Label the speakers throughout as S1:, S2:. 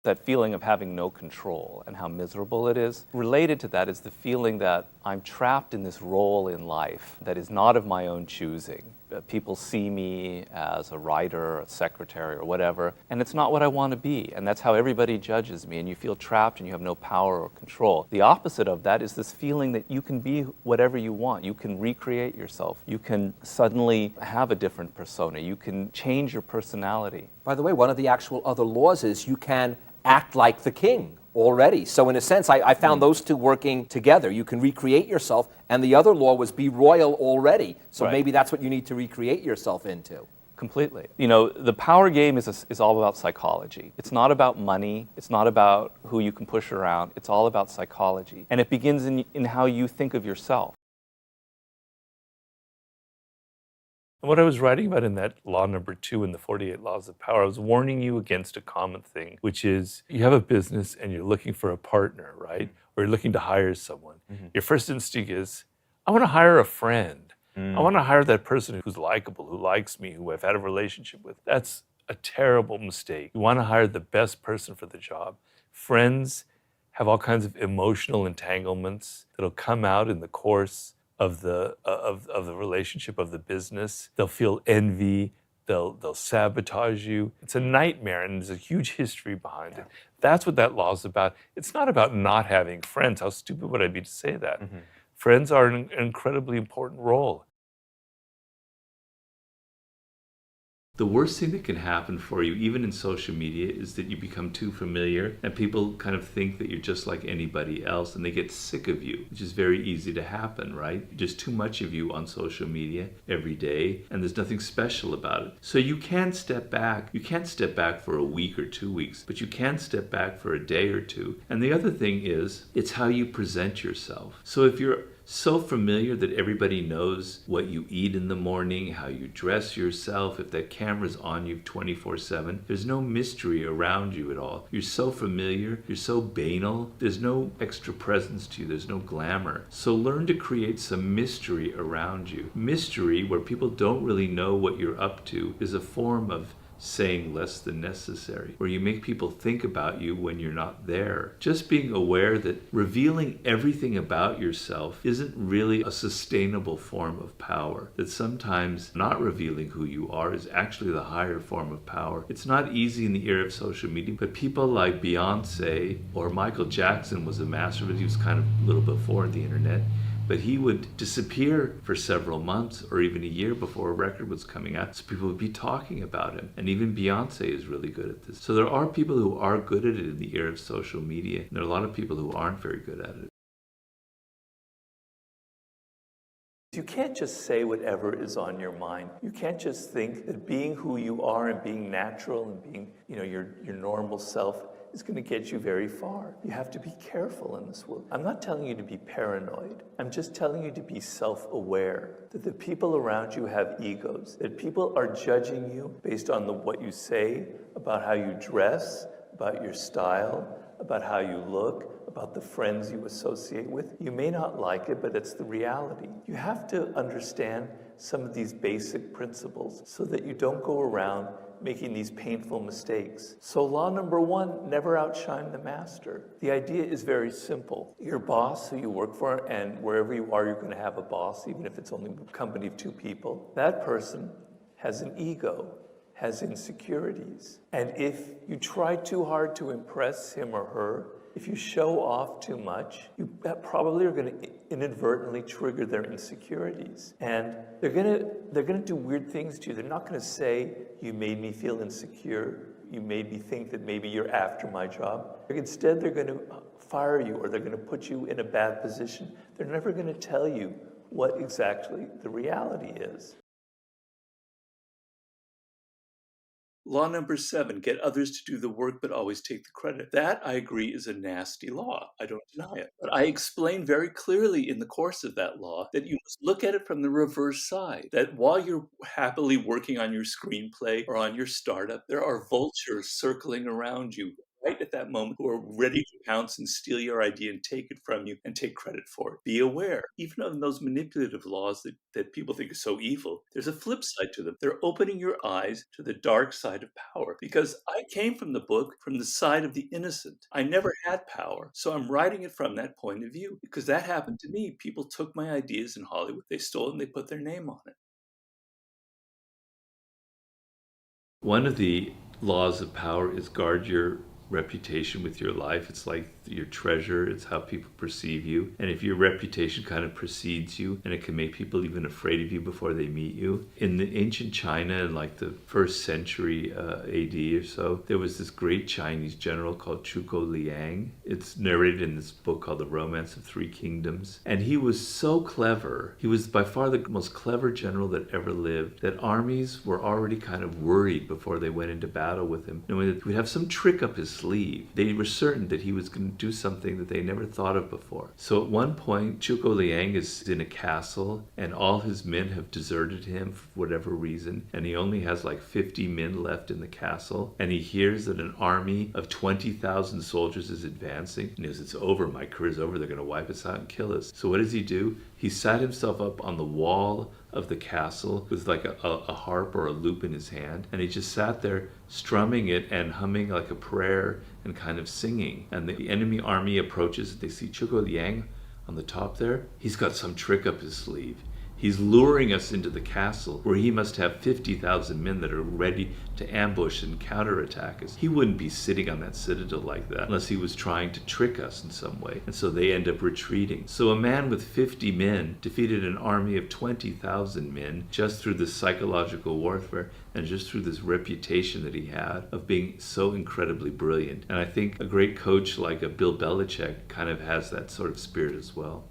S1: That feeling of having no control and how miserable it is. Related to that is the feeling that I'm trapped in this role in life that is not of my own choosing. People see me as a writer, a secretary, or whatever, and it's not what I want to be. And that's how everybody judges me, and you feel trapped and you have no power or control. The opposite of that is this feeling that you can be whatever you want. You can recreate yourself. You can suddenly have a different persona. You can change your personality.
S2: By the way, one of the actual other laws is you can act like the king already. So in a sense, I found those two working together. You can recreate yourself, and the other law was be royal already. So
S1: Right.
S2: maybe that's what you need to recreate yourself into.
S1: Completely. You know, the power game is all about psychology. It's not about money. It's not about who you can push around. It's all about psychology. And it begins in how you think of yourself. And what I was writing about in that law number 2 in the 48 Laws of Power, I was warning you against a common thing, which is you have a business and you're looking for a partner, right? Or you're looking to hire someone. Your first instinct is, I want to hire a friend. I want to hire that person who's likable, who likes me, who I've had a relationship with. That's a terrible mistake. You want to hire the best person for the job. Friends have all kinds of emotional entanglements that'll come out in the course of the relationship, of the business. They'll feel envy. They'll sabotage you. It's a nightmare, and there's a huge history behind it. That's what that law is about. It's not about not having friends. How stupid would I be to say that? Friends are an incredibly important role. The worst thing that can happen for you, even in social media, is that you become too familiar and people kind of think that you're just like anybody else and they get sick of you, which is very easy to happen, right? Just too much of you on social media every day and there's nothing special about it. So you can step back. You can't step back for a week or 2 weeks, but you can step back for a day or two. And the other thing is, it's how you present yourself. So if you're so familiar that everybody knows what you eat in the morning, how you dress yourself, if that camera's on you 24/7, there's no mystery around you at all. You're so familiar, you're so banal, there's no extra presence to you, there's no glamour. So learn to create some mystery around you. Mystery, where people don't really know what you're up to, is a form of saying less than necessary, where you make people think about you when you're not there. Just being aware that revealing everything about yourself isn't really a sustainable form of power, that sometimes not revealing who you are is actually the higher form of power. It's not easy in the era of social media, but people like Beyonce or Michael Jackson was a master of it. He was kind of a little before the internet. But he would disappear for several months or even a year before a record was coming out, so people would be talking about him. And even Beyonce is really good at this. So there are people who are good at it in the era of social media, and there are a lot of people who aren't very good at it. You can't just say whatever is on your mind. You can't just think that being who you are and being natural and being, your normal self is going to get you very far. You have to be careful in this world. I'm not telling you to be paranoid. I'm just telling you to be self-aware, that the people around you have egos, that people are judging you based on what you say, about how you dress, about your style, about how you look, about the friends you associate with. You may not like it, but it's the reality. You have to understand some of these basic principles so that you don't go around making these painful mistakes. So law number 1, never outshine the master. The idea is very simple. Your boss who you work for, and wherever you are, you're going to have a boss, even if it's only a company of 2 people. That person has an ego, has insecurities. And if you try too hard to impress him or her, if you show off too much, you probably are going to inadvertently trigger their insecurities. And they're going to do weird things to you. They're not going to say, you made me feel insecure. You made me think that maybe you're after my job. Instead, they're going to fire you, or they're going to put you in a bad position. They're never going to tell you what exactly the reality is. Law number 7, get others to do the work but always take the credit. That, I agree, is a nasty law. I don't deny it. But I explain very clearly in the course of that law that you must look at it from the reverse side. That while you're happily working on your screenplay or on your startup, there are vultures circling around you, right at that moment who are ready to pounce and steal your idea and take it from you and take credit for it. Be aware, even of those manipulative laws that people think are so evil, there's a flip side to them. They're opening your eyes to the dark side of power. Because I came from the book from the side of the innocent. I never had power. So I'm writing it from that point of view. Because that happened to me. People took my ideas in Hollywood, they stole them, they put their name on it. One of the laws of power is guard your reputation with your life. It's like your treasure. It's how people perceive you. And if your reputation kind of precedes you, and it can make people even afraid of you before they meet you. In the ancient China, in like the first century AD or so, there was this great Chinese general called Zhuge Liang. It's narrated in this book called The Romance of Three Kingdoms. And he was so clever. He was by far the most clever general that ever lived, that armies were already kind of worried before they went into battle with him, knowing that he would have some trick up his sleeve. They were certain that he was going to do something that they never thought of before. So at one point, Zhuge Liang is in a castle, and all his men have deserted him for whatever reason, and he only has like 50 men left in the castle, and he hears that an army of 20,000 soldiers is advancing, and he goes, it's over, my career's over, they're going to wipe us out and kill us. So what does he do? He sat himself up on the wall of the castle with like a harp or a lute in his hand, and he just sat there strumming it and humming like a prayer and kind of singing. And the enemy army approaches, they see Zhuge Liang on the top there. He's got some trick up his sleeve. He's luring us into the castle where he must have 50,000 men that are ready to ambush and counterattack us. He wouldn't be sitting on that citadel like that unless he was trying to trick us in some way. And so they end up retreating. So a man with 50 men defeated an army of 20,000 men just through this psychological warfare and just through this reputation that he had of being so incredibly brilliant. And I think a great coach like a Bill Belichick kind of has that sort of spirit as well.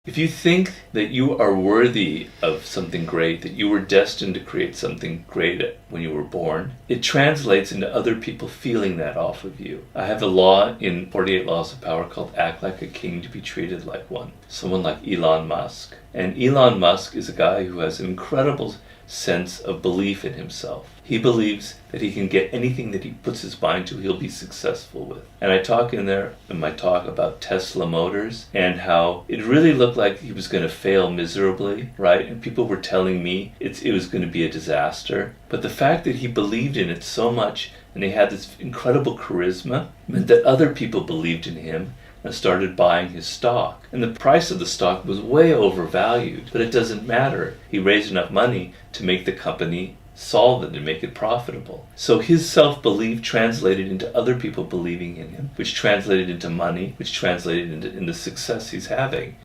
S1: If you think that you are worthy of something great, that you were destined to create something great when you were born, it translates into other people feeling that off of you. I have a law in 48 Laws of Power called act like a king to be treated like one. Someone like Elon Musk. And Elon Musk is a guy who has an incredible sense of belief in himself. He believes that he can get anything that he puts his mind to, he'll be successful with. And I talk in my talk about Tesla Motors and how it really looked like he was going to fail miserably, right? And people were telling me it was going to be a disaster. But the fact that he believed in it so much and he had this incredible charisma meant that other people believed in him and started buying his stock. And the price of the stock was way overvalued, but it doesn't matter. He raised enough money to make the company solvent and make it profitable. So his self-belief translated into other people believing in him, which translated into money, which translated into success he's having.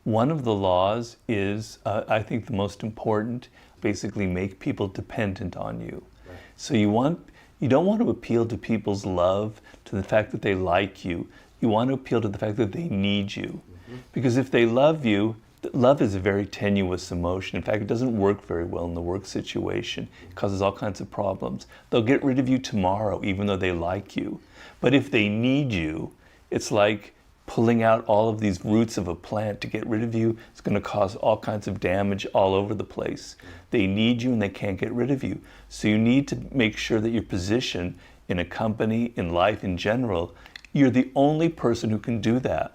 S1: One of the laws is, I think the most important, basically make people dependent on you. Right. So you don't want to appeal to people's love, to the fact that they like you. You want to appeal to the fact that they need you. Mm-hmm. Because if they love you, love is a very tenuous emotion. In fact, it doesn't work very well in the work situation. It causes all kinds of problems. They'll get rid of you tomorrow, even though they like you. But if they need you, it's like pulling out all of these roots of a plant. To get rid of you, it's going to cause all kinds of damage all over the place. They need you and they can't get rid of you. So you need to make sure that your position in a company, in life in general, you're the only person who can do that.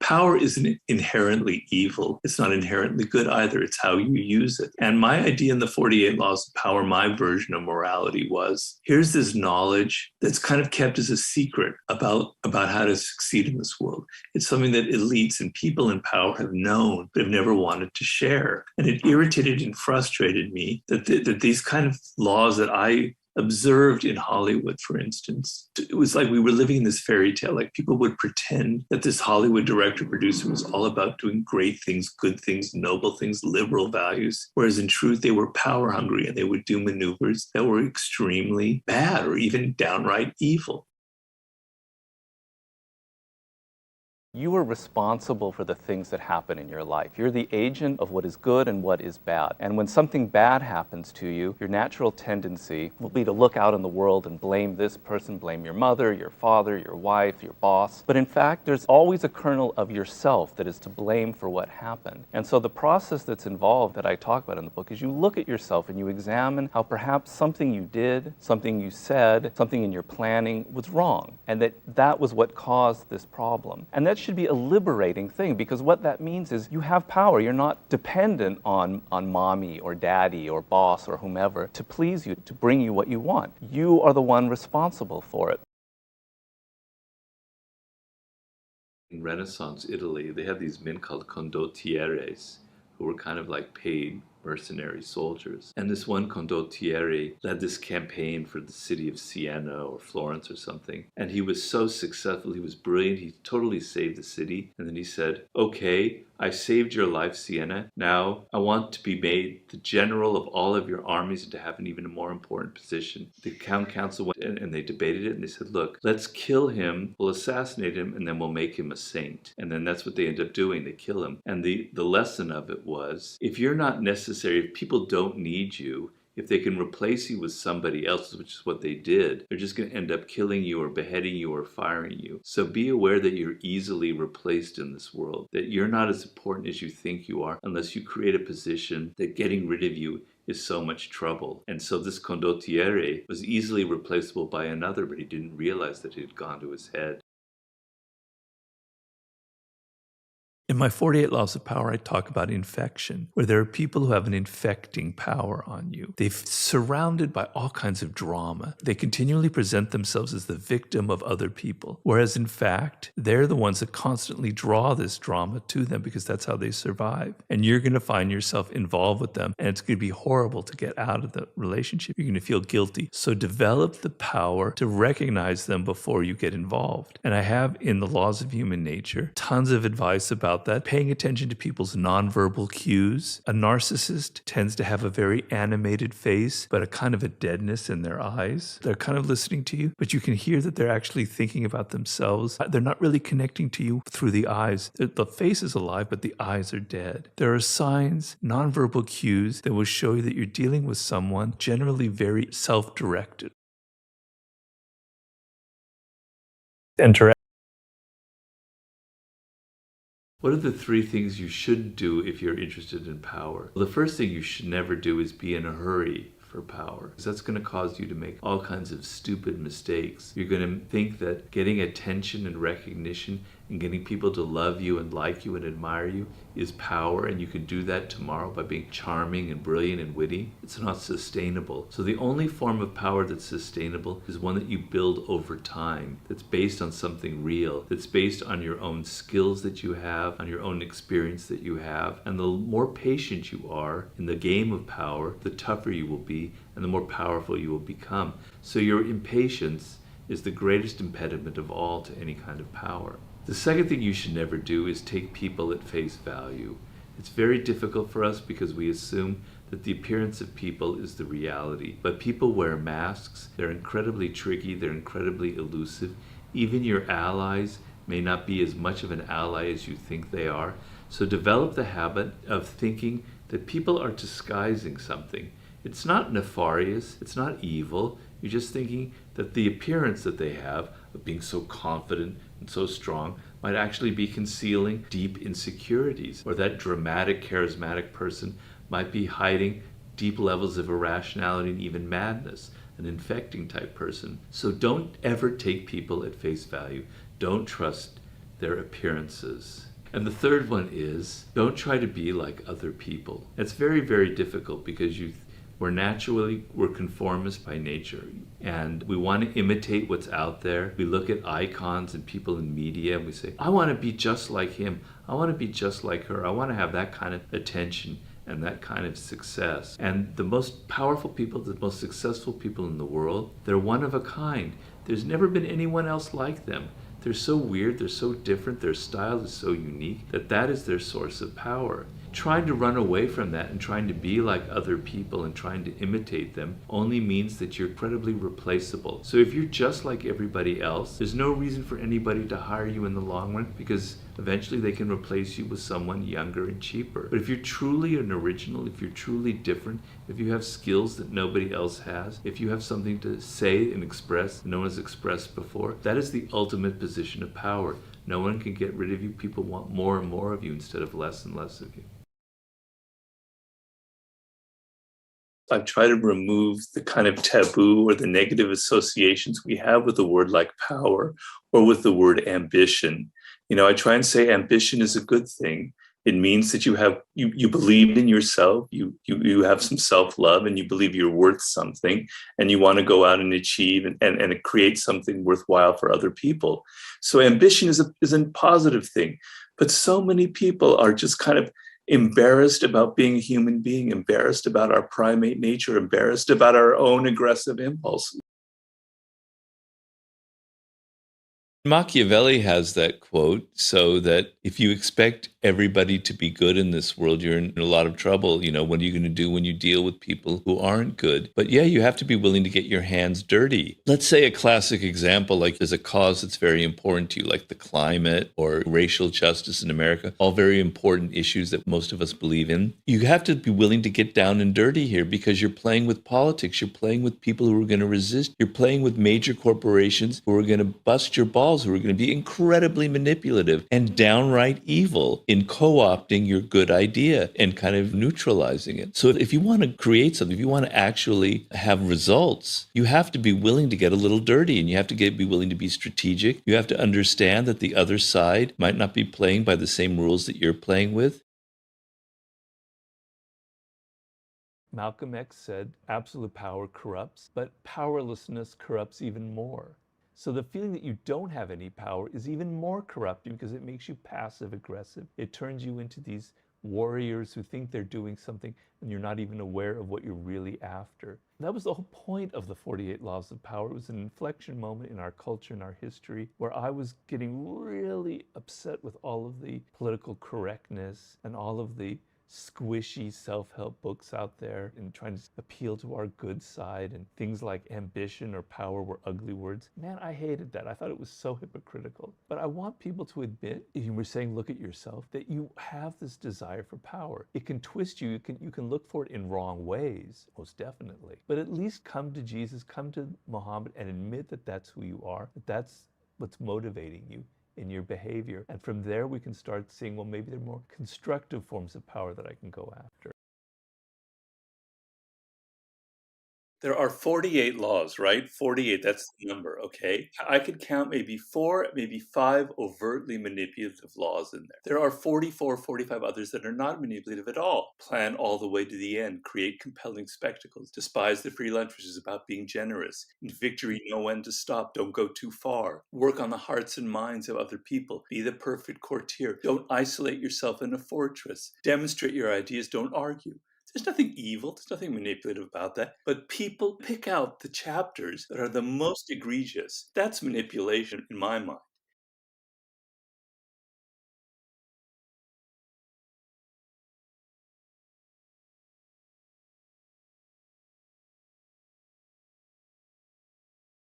S1: Power isn't inherently evil. It's not inherently good either. It's how you use it. And my idea in the 48 Laws of Power, my version of morality was, here's this knowledge that's kind of kept as a secret about how to succeed in this world. It's something that elites and people in power have known, but have never wanted to share. And it irritated and frustrated me that these kind of laws that I observed in Hollywood, for instance. It was like we were living in this fairy tale. Like people would pretend that this Hollywood director producer was all about doing great things, good things, noble things, liberal values. Whereas in truth, they were power hungry and they would do maneuvers that were extremely bad or even downright evil.
S3: You are responsible for the things that happen in your life. You're the agent of what is good and what is bad. And when something bad happens to you, your natural tendency will be to look out in the world and blame this person, blame your mother, your father, your wife, your boss. But in fact, there's always a kernel of yourself that is to blame for what happened. And so the process that's involved that I talk about in the book is you look at yourself and you examine how perhaps something you did, something you said, something in your planning was wrong, and that was what caused this problem. And that should be a liberating thing, because what that means is you have power. You're not dependent on mommy or daddy or boss or whomever to please you, to bring you what you want. You are the one responsible for it.
S1: In Renaissance Italy, they had these men called condottieres, who were kind of like paid mercenary soldiers. And this one condottiere led this campaign for the city of Siena or Florence or something. And he was so successful, he was brilliant, he totally saved the city. And then he said, okay, I saved your life, Siena. Now I want to be made the general of all of your armies and to have an even more important position. The town council went in and they debated it and they said, look, let's kill him, we'll assassinate him, and then we'll make him a saint. And then that's what they end up doing, they kill him. And the lesson of it was, if you're not necessary, if people don't need you, if they can replace you with somebody else, which is what they did, they're just going to end up killing you or beheading you or firing you. So be aware that you're easily replaced in this world, that you're not as important as you think you are unless you create a position that getting rid of you is so much trouble. And so this condottiere was easily replaceable by another, but he didn't realize that it had gone to his head.
S4: In my 48 Laws of Power, I talk about infection, where there are people who have an infecting power on you. They're surrounded by all kinds of drama. They continually present themselves as the victim of other people, whereas in fact, they're the ones that constantly draw this drama to them because that's how they survive. And you're going to find yourself involved with them, and it's going to be horrible to get out of the relationship. You're going to feel guilty. So develop the power to recognize them before you get involved. And I have in the Laws of Human Nature tons of advice about that, paying attention to people's nonverbal cues. A narcissist tends to have a very animated face, but a kind of a deadness in their eyes. They're kind of listening to you, but you can hear that they're actually thinking about themselves. They're not really connecting to you through the eyes. The face is alive, but the eyes are dead. There are signs, nonverbal cues that will show you that you're dealing with someone generally very self-directed.
S1: What are the 3 things you should do if you're interested in power? Well, the first thing you should never do is be in a hurry for power, because that's going to cause you to make all kinds of stupid mistakes. You're going to think that getting attention and recognition and getting people to love you and like you and admire you is power, and you can do that tomorrow by being charming and brilliant and witty. It's not sustainable. So the only form of power that's sustainable is one that you build over time, that's based on something real, that's based on your own skills that you have, on your own experience that you have. And the more patient you are in the game of power, the tougher you will be and the more powerful you will become. So your impatience is the greatest impediment of all to any kind of power. The second thing you should never do is take people at face value. It's very difficult for us because we assume that the appearance of people is the reality. But people wear masks, they're incredibly tricky, they're incredibly elusive. Even your allies may not be as much of an ally as you think they are. So develop the habit of thinking that people are disguising something. It's not nefarious, it's not evil. You're just thinking that the appearance that they have of being so confident and so strong might actually be concealing deep insecurities, or that dramatic, charismatic person might be hiding deep levels of irrationality and even madness, an infecting type person. So don't ever take people at face value. Don't trust their appearances. And the third one is, don't try to be like other people. It's very, very difficult because we're conformist by nature, and we want to imitate what's out there. We look at icons and people in media and we say, I want to be just like him. I want to be just like her. I want to have that kind of attention and that kind of success. And the most powerful people, the most successful people in the world, they're one of a kind. There's never been anyone else like them. They're so weird, they're so different, their style is so unique that is their source of power. Trying to run away from that and trying to be like other people and trying to imitate them only means that you're incredibly replaceable. So if you're just like everybody else, there's no reason for anybody to hire you in the long run, because eventually they can replace you with someone younger and cheaper. But if you're truly an original, if you're truly different, if you have skills that nobody else has, if you have something to say and express that no one has expressed before, that is the ultimate position of power. No one can get rid of you. People want more and more of you instead of less and less of you. I try to remove the kind of taboo or the negative associations we have with a word like power or with the word ambition. I try and say ambition is a good thing. It means that you believe in yourself, you have some self-love, and you believe you're worth something, and you want to go out and achieve and create something worthwhile for other people. So ambition is a positive thing. But so many people are just kind of embarrassed about being a human being, embarrassed about our primate nature, embarrassed about our own aggressive impulses. Machiavelli has that quote, so that if you expect everybody to be good in this world, you're in a lot of trouble. What are you going to do when you deal with people who aren't good? But yeah, you have to be willing to get your hands dirty. Let's say a classic example, like there's a cause that's very important to you, like the climate or racial justice in America, all very important issues that most of us believe in. You have to be willing to get down and dirty here, because you're playing with politics. You're playing with people who are going to resist. You're playing with major corporations who are going to bust your balls, who are going to be incredibly manipulative and downright evil in co-opting your good idea and kind of neutralizing it. So if you want to create something, if you want to actually have results, you have to be willing to get a little dirty, and you have to be willing to be strategic. You have to understand that the other side might not be playing by the same rules that you're playing with.
S4: Malcolm X said, absolute power corrupts, but powerlessness corrupts even more. So the feeling that you don't have any power is even more corrupting, because it makes you passive aggressive. It turns you into these warriors who think they're doing something and you're not even aware of what you're really after. That was the whole point of the 48 Laws of Power. It was an inflection moment in our culture and our history where I was getting really upset with all of the political correctness and all of the squishy self-help books out there and trying to appeal to our good side, and things like ambition or power were ugly words. Man, I hated that. I thought it was so hypocritical. But I want people to admit, if you were saying look at yourself, that you have this desire for power. It can twist you. You can look for it in wrong ways, most definitely. But at least come to Jesus, come to Muhammad, and admit that that's who you are, that that's what's motivating you in your behavior. And from there, we can start seeing, well, maybe there are more constructive forms of power that I can go after. There are 48 laws, right? 48, that's the number, okay? I could count maybe 4, maybe 5 overtly manipulative laws in there. There are 44, 45 others that are not manipulative at all. Plan all the way to the end, create compelling spectacles, despise the free lunch, which is about being generous. In victory, know when to stop, don't go too far. Work on the hearts and minds of other people. Be the perfect courtier. Don't isolate yourself in a fortress. Demonstrate your ideas, don't argue. There's nothing evil, there's nothing manipulative about that. But people pick out the chapters that are the most egregious. That's manipulation in my mind.